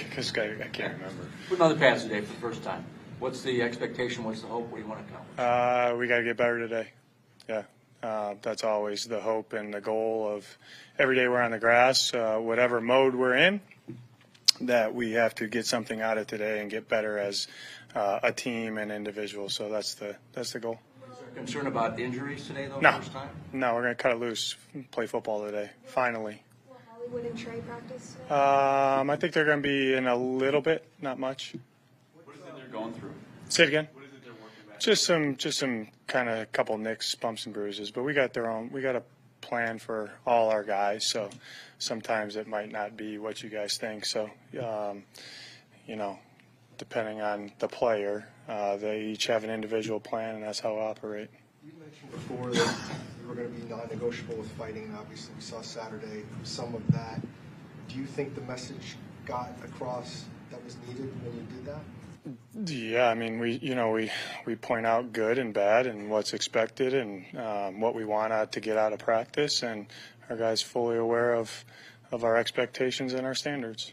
Because I can't remember. Put another pass today for the first time. What's the expectation? What's the hope? What do you want to accomplish? We got to get better today. Yeah, that's always the hope and the goal of every day we're on the grass, whatever mode we're in, that we have to get something out of today and get better as a team and individual. So that's the goal. Is there concern about injuries today, though? No. First time? No, we're going to cut it loose, play football today, finally. Will Hollywood and Trey practice today? I think they're going to be in a little bit, not much. What is it they're going through? Say it again. What is it they're working back? Just some kind of couple nicks, bumps and bruises, but we got a plan for all our guys. So sometimes it might not be what you guys think. So depending on the player, they each have an individual plan, and that's how I operate. You mentioned before that you were going to be non-negotiable with fighting, and obviously we saw Saturday some of that. Do you think the message got across that was needed when you did that? Yeah, I mean, we point out good and bad and what's expected and what we want to get out of practice, and our guys fully aware of our expectations and our standards.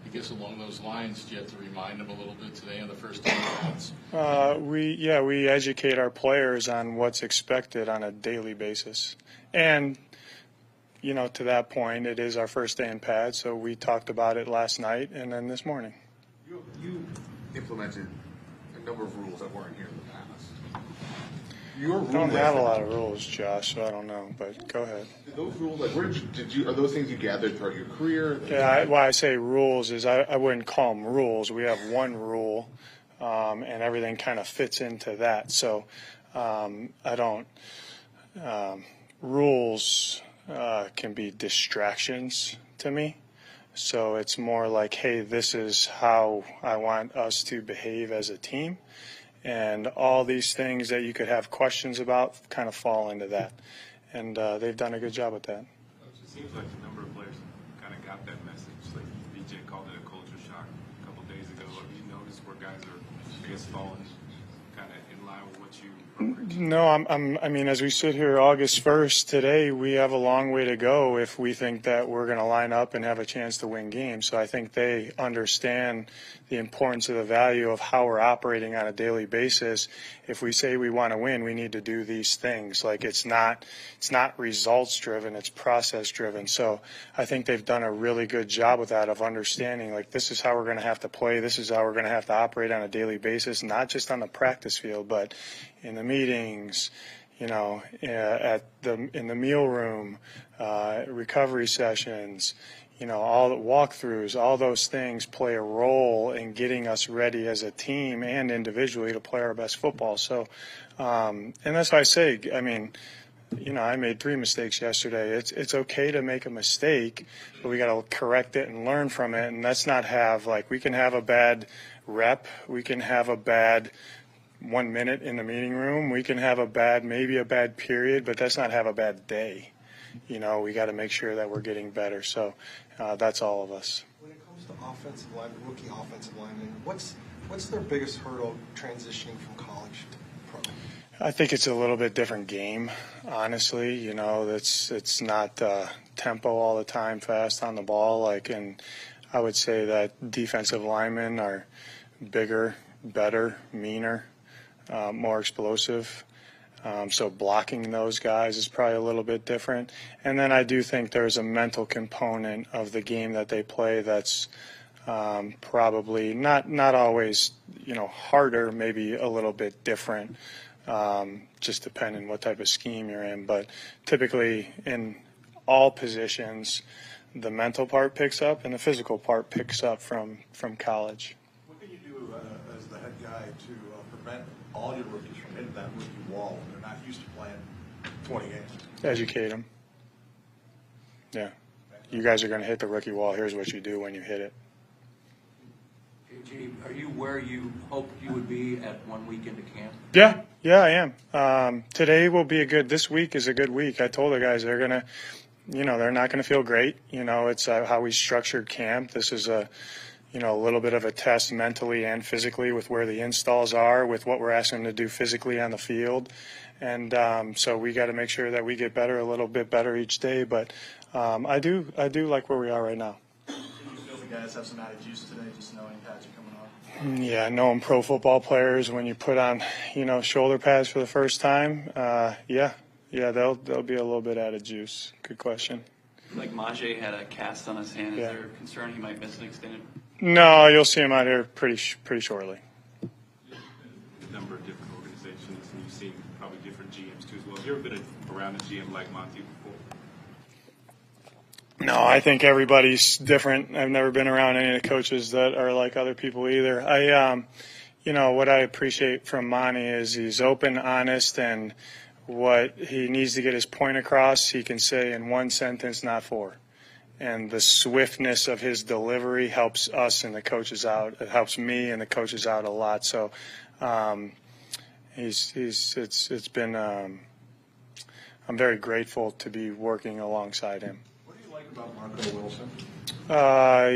I guess along those lines, do you have to remind them a little bit today on the first time pads? We educate our players on what's expected on a daily basis, and to that point, it is our first day in pads, so we talked about it last night and then this morning. You implemented a number of rules that weren't here in the past. Your I don't have a lot of rules, Josh, so I don't know, but go ahead. Those rules, like, where did you are those things you gathered throughout your career? Yeah, why I say rules is I wouldn't call them rules. We have one rule, and everything kind of fits into that. So I don't rules can be distractions to me. So it's more like, hey, this is how I want us to behave as a team. And all these things that you could have questions about kind of fall into that. And they've done a good job with that. It seems like a number of players kind of got that message. Like BJ called it a culture shock a couple of days ago. Have you noticed where guys are, I guess, falling kind of in line with what you are preaching? No, I mean, as we sit here August 1st today, we have a long way to go if we think that we're going to line up and have a chance to win games. So I think they understand the importance of the value of how we're operating on a daily basis. If we say we want to win, we need to do these things. Like it's not results driven, it's process driven. So I think they've done a really good job with that, of understanding like this is how we're going to have to play, this is how we're going to have to operate on a daily basis, not just on the practice field, but in the meetings, in the meal room, recovery sessions, all the walkthroughs, all those things play a role in getting us ready as a team and individually to play our best football. So, and that's why I say, I mean, I made 3 mistakes yesterday. It's okay to make a mistake, but we got to correct it and learn from it. And let's not have we can have a bad rep, we can have a bad 1 minute in the meeting room, we can have maybe a bad period, but let's not have a bad day. We got to make sure that we're getting better. So that's all of us. When it comes to offensive line, rookie offensive linemen, what's their biggest hurdle transitioning from college to pro? I think it's a little bit different game, honestly. It's not tempo all the time, fast on the ball. And I would say that defensive linemen are bigger, better, meaner, more explosive. So blocking those guys is probably a little bit different. And then I do think there's a mental component of the game that they play that's probably not always, harder, maybe a little bit different, just depending what type of scheme you're in. But typically in all positions, the mental part picks up and the physical part picks up from college. What can you do as the head guy to prevent all your rookies from hitting that rookie wall when they're not used to playing 20 games? Educate them. Yeah. You guys are going to hit the rookie wall. Here's what you do when you hit it. JG, are you where you hoped you would be at 1 week into camp? Yeah, I am. Today will be this week is a good week. I told the guys they're going to, they're not going to feel great. It's how we structured camp. This is a little bit of a test mentally and physically with where the installs are, with what we're asking them to do physically on the field. And so we got to make sure that we get better, a little bit better each day. But I do like where we are right now. Do you feel the guys have some added juice today, just knowing pads are coming off? Yeah, knowing pro football players, when you put on, shoulder pads for the first time, there'll be a little bit added juice. Good question. Like Majay had a cast on his hand. Is Yeah. there a concern he might miss an extended? No, you'll see him out here pretty shortly. A number of different organizations, and you've seen probably different GMs too as well. Have you ever been around a GM like Monty before? No, I think everybody's different. I've never been around any of the coaches that are like other people either. What I appreciate from Monty is he's open, honest, and what he needs to get his point across, he can say in one sentence, not four. And the swiftness of his delivery helps us and the coaches out. It helps me and the coaches out a lot. So it's been I'm very grateful to be working alongside him. What do you like about Marco Wilson?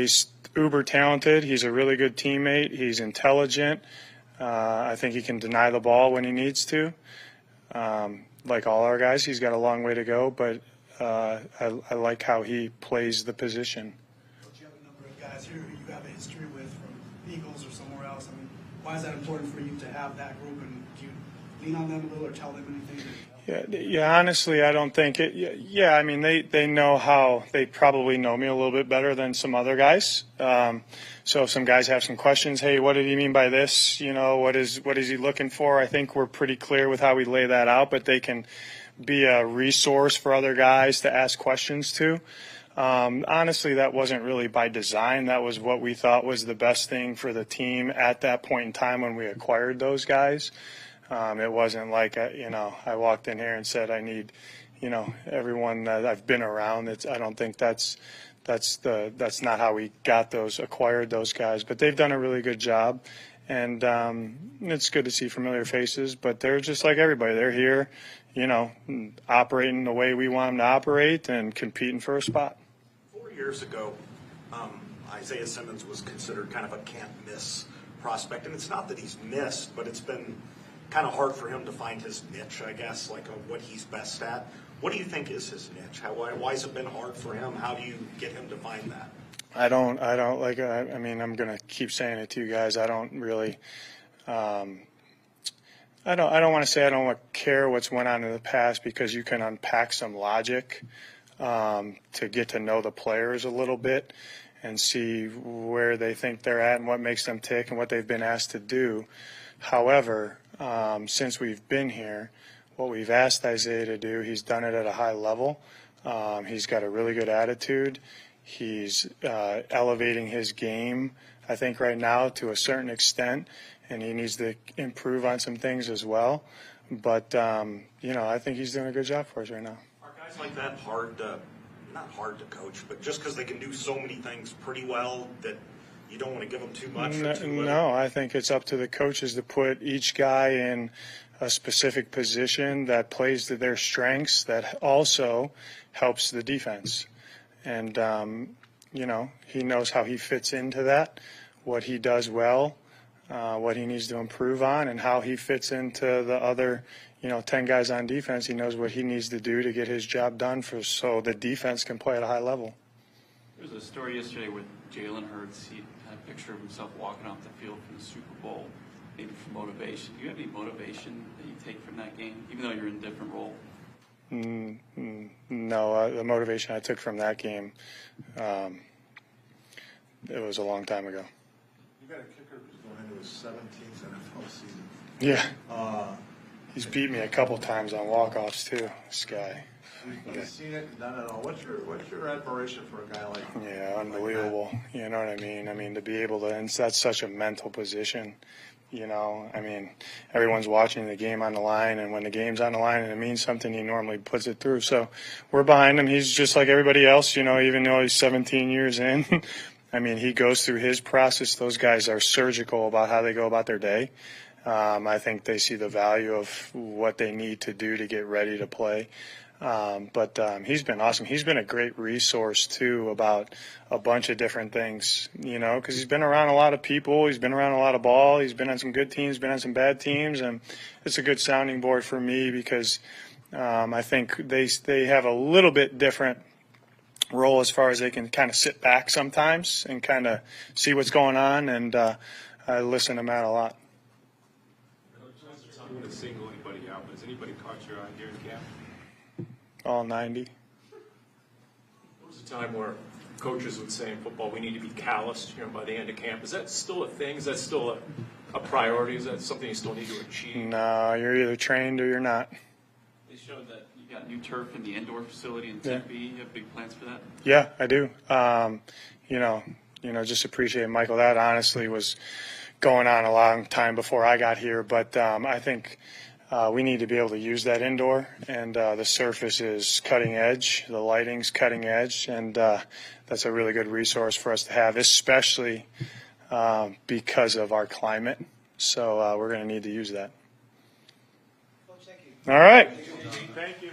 He's uber talented. He's a really good teammate. He's intelligent. I think he can deny the ball when he needs to. Like all our guys, he's got a long way to go, but I like how he plays the position. You have a number of guys here who you have a history with from Eagles or somewhere else. I mean, why is that important for you to have that group, and do you lean on them a little or tell them anything? Yeah. Honestly, I don't think it. Yeah, I mean, they know how. They probably know me a little bit better than some other guys. So if some guys have some questions, hey, what did he mean by this? What is he looking for? I think we're pretty clear with how we lay that out, but they can be a resource for other guys to ask questions to. Honestly, that wasn't really by design. That was what we thought was the best thing for the team at that point in time when we acquired those guys. It wasn't like, I walked in here and said I need, everyone that I've been around. I don't think that's not how we acquired those guys. But they've done a really good job, and it's good to see familiar faces. But they're just like everybody. They're here, operating the way we want them to operate and competing for a spot. 4 years ago, Isaiah Simmons was considered kind of a can't-miss prospect. And it's not that he's missed, but it's been kind of hard for him to find his niche, I guess, like what he's best at. What do you think is his niche? Why has it been hard for him? How do you get him to find that? I don't like, I mean, I'm going to keep saying it to you guys. I don't really, I don't want to say I don't care what's went on in the past, because you can unpack some logic to get to know the players a little bit and see where they think they're at and what makes them tick and what they've been asked to do. However, since we've been here, what we've asked Isaiah to do, he's done it at a high level. He's got a really good attitude. He's elevating his game, I think, right now to a certain extent, and he needs to improve on some things as well. But, I think he's doing a good job for us right now. Are guys like that not hard to coach, but just because they can do so many things pretty well that you don't want to give them too much or too little? No, I think it's up to the coaches to put each guy in a specific position that plays to their strengths, that also helps the defense. And, he knows how he fits into that, what he does well, what he needs to improve on, and how he fits into the other, 10 guys on defense. He knows what he needs to do to get his job done so the defense can play at a high level. There was a story yesterday with Jalen Hurts. He had a picture of himself walking off the field from the Super Bowl, maybe for motivation. Do you have any motivation that you take from that game, even though you're in a different role? No, the motivation I took from that game, it was a long time ago. You got a kicker who's going into his 17th NFL season. Yeah. He's beat me a couple times on walk-offs too, this guy. You've seen it and done it all. What's your admiration for a guy like him? Yeah, unbelievable. You know what I mean? I mean, to be able to, and that's such a mental position. I mean, everyone's watching the game on the line, and when the game's on the line and it means something, he normally puts it through. So we're behind him. He's just like everybody else, even though he's 17 years in. I mean, he goes through his process. Those guys are surgical about how they go about their day. I think they see the value of what they need to do to get ready to play. But he's been awesome. He's been a great resource, too, about a bunch of different things, because he's been around a lot of people. He's been around a lot of ball. He's been on some good teams, been on some bad teams. And it's a good sounding board for me because I think they have a little bit different role as far as they can kind of sit back sometimes and kind of see what's going on. And I listen to Matt a lot. I'm going to single anybody out, but has anybody caught your eye here in camp? All 90. There was a time where coaches would say in football, we need to be calloused, by the end of camp. Is that still a thing? Is that still a priority? Is that something you still need to achieve? No, you're either trained or you're not. They showed that you got new turf in the indoor facility in Tempe. You have big plans for that? Yeah, I do. Just appreciate Michael. That honestly was going on a long time before I got here, but I think we need to be able to use that indoor, and the surface is cutting edge, the lighting's cutting edge, and that's a really good resource for us to have, especially because of our climate. So we're going to need to use that. Coach, thank you. All right. Thank you.